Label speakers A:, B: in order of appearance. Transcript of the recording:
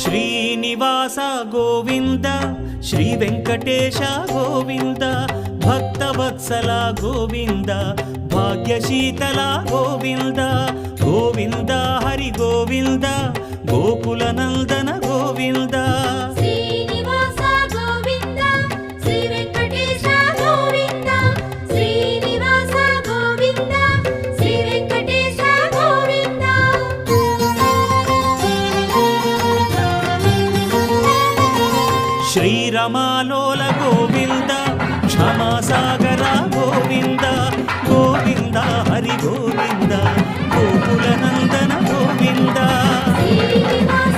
A: Srinivasa Govinda Shri Venkatesha Govinda Bhaktavatsala Govinda భాగ్యశీతల Govinda Govinda Hari Govinda Gokula Nandana Govinda
B: Srinivasa Govinda Shri Venkatesha Govinda Srinivasa Govinda Shri Venkatesha Govinda
A: శ్రీరమాలోల Govinda క్షమాసాగర Govinda Govinda Hari Govinda Gokula Nandana Govinda
B: Srinivasa